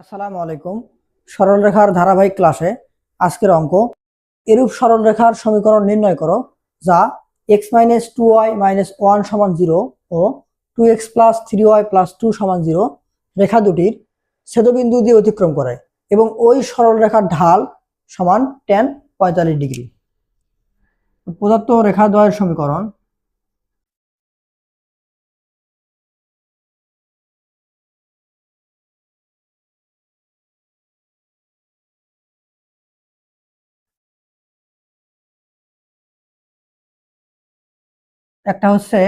আসসালামু আলাইকুম। সরলরেখার ধারাবাহিক ক্লাসে আজকের অঙ্ক এরূপ সরলরেখার সমীকরণ নির্ণয় করো যা x-2y-1 সমান 0 ও 2x + 3y + 2 সমান 0 রেখা দুটির ছেদবিন্দু দিয়ে অতিক্রম করে এবং ওই সরলরেখার ঢাল সমান tan 45 ডিগ্রি। প্রদত্ত রেখা দ্বয়ের সমীকরণ একটা হচ্ছে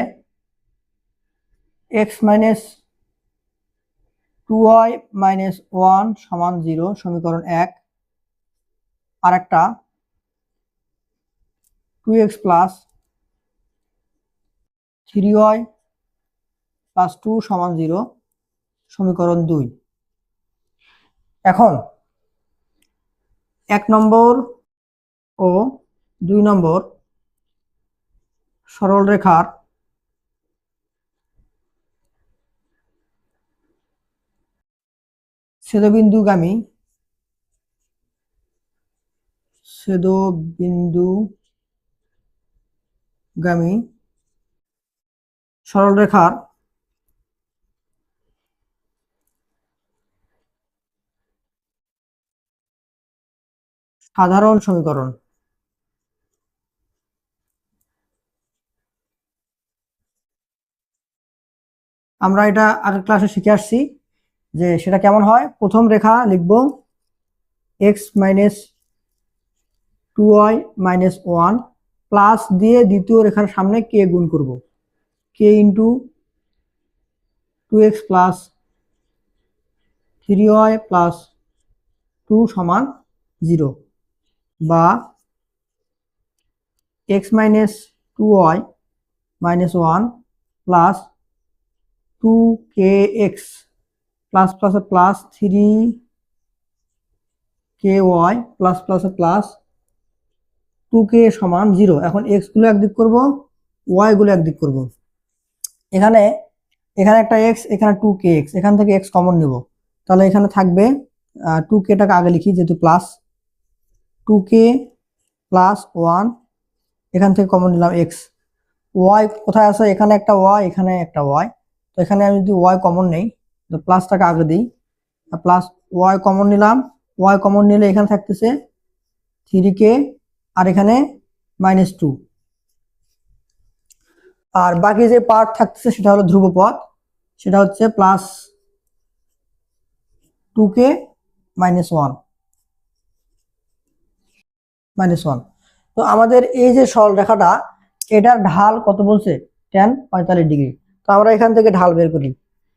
x-2y-1 সমান 0 সমীকরণ 1, আর একটা 2x + 3y + 2 সমান 0 সমীকরণ 2। এখন 1 নম্বর ও 2 নম্বর সরলরেখার ছেদবিন্দুগামী সরলরেখার সাধারণ সমীকরণ। আমরা এটা আগের ক্লাসে শিখে আসছি যে সেটা কেমন হয়। প্রথম রেখা লিখব x-2y-1 প্লাস দিয়ে দ্বিতীয় রেখার সামনে কে গুণ করব, k × 2x + 3y + 2 সমান 0, বা x-2y-1 plus 2kx plus plus plus 3ky plus plus plus 2k সমান 0। এখন x গুলো একদিক করব, y গুলো একদিক করব। এখানে একটা x, এখানে 2kx, এখান থেকে x কমন নেব, তাহলে এখানে থাকবে 2k টাকে আগে লিখি যেহেতু প্লাস 2k + 1, এখান থেকে কমন নিলাম x। y কোথায় আছে? এখানে একটা y, এখানে একটা y, তো এখানে আমি যদি y কমন নেই তো প্লাসটাকে আগে দিই, প্লাস y কমন নিলাম। y কমন নিলে এখানে থাকতেছে 3k আর এখানে -2, আর বাকি যে পার্ট থাকতেছে সেটা হলো ধ্রুবপদ, সেটা হচ্ছে প্লাস 2k -1। তো আমাদের এই যে সরলরেখাটা, এটার ঢাল কত বলছে? tan 45 degree. তো আমরা এখান থেকে ঢাল বের করি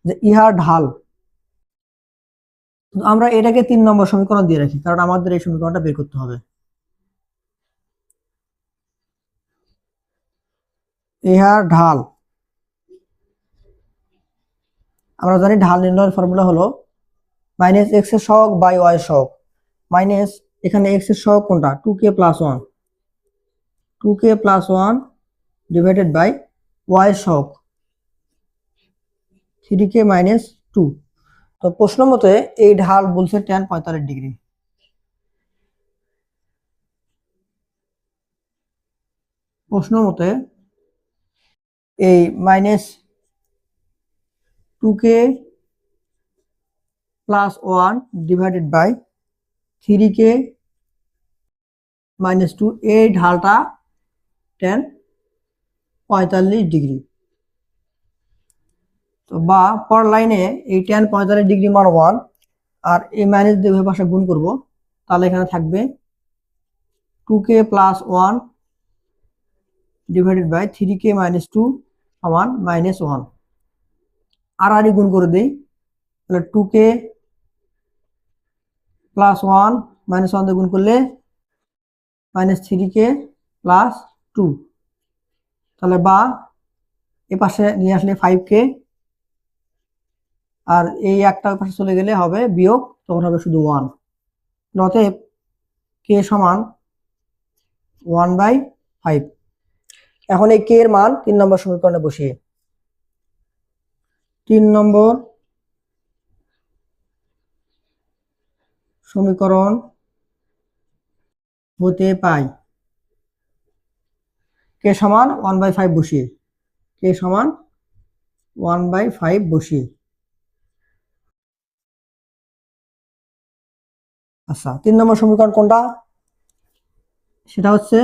যে ইহার ঢাল, আমরা এটাকে 3 নম্বর সমীকরণ দিয়ে রাখি কারণ আমাদের এই সমীকরণটা বের করতে হবে। ইহার ঢাল, আমরা জানি ঢাল নির্ণয়ের ফর্মুলা হলো -x এর সহগ বাই y এর সহগ, মাইনাস এখানে x এর সহগ কোনটা? 2k + 1, 2k + 1 divided by y এর সহগ 3k - 2। তো প্রশ্ন মতে এই ঢাল বলছে tan 45 ডিগ্রি। প্রশ্ন মতে এই -2k + 1 ডিভাইডেড বাই 3k - 2, এই ঢালটা tan 45 ডিগ্রি। তো বা পর লাইনে এই tan 45 ডিগ্রি মান 1 আর এই মাইনাস দিয়ে উভয় পাশে গুণ করব, তাহলে এখানে থাকবে 2k + 1 ডিভাইডেড বাই 3k - 2 সমান -1। আর গুণ করে দেই, তাহলে 2k + 1 -1 দিয়ে গুণ করলে -3k + 2, তাহলে বা এ পাশে নিয়ে আসলে 5k, আর এই একটা পাশে চলে গেলে হবে বিয়োগ, তখন হবে শুধু 1। অতএব k সমান 1/5। এখন এই k এর মান 3 নম্বর সমীকরণে বসিয়ে 3 নম্বর সমীকরণ হতে পাই কে সমান 1/5 বসিয়ে, কে সমান 1/5 বসিয়ে। আচ্ছা 3 নম্বর সমীকরণ কোনটা? সেটা হচ্ছে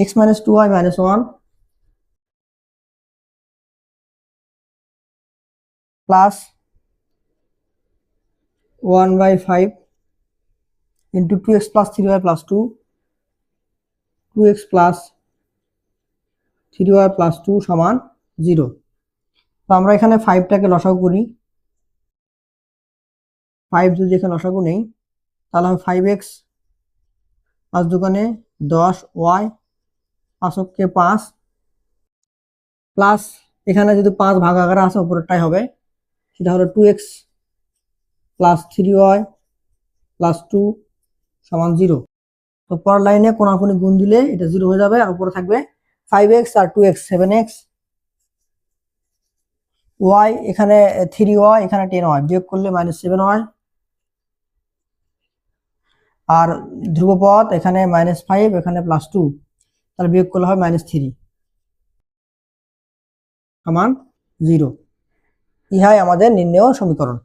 x - 2y - 1 plus 1/5 into 2x plus 3y plus 2, 2x plus 3y plus 2 সমান 0। তো আমরা এখানে 5টাকে লসাগু করি, 5 যদি এখানে লসাগু নেই তাহলে হবে 5x, 5 দোকানে 10, y 5কে 5 প্লাস এখানে যদি 5 ভাগাকারে আছে উপরেরটাই হবে, সেটা হলো 2x প্লাস 3y প্লাস 2 সমান 0। তো পরের লাইনে কোনাকুনি গুণ দিলে এটা 0 হয়ে যাবে, আর উপরে থাকবে 5x আর 2x 7x, y এখানে 3y এখানে 10y, বিয়োগ করলে -7y, আর ধ্রুবপদ এখানে -5 এখানে +2, তাহলে বিয়োগ করলে হয় -3 সমান 0। ইহাই আমাদের নির্ণেয় সমীকরণ।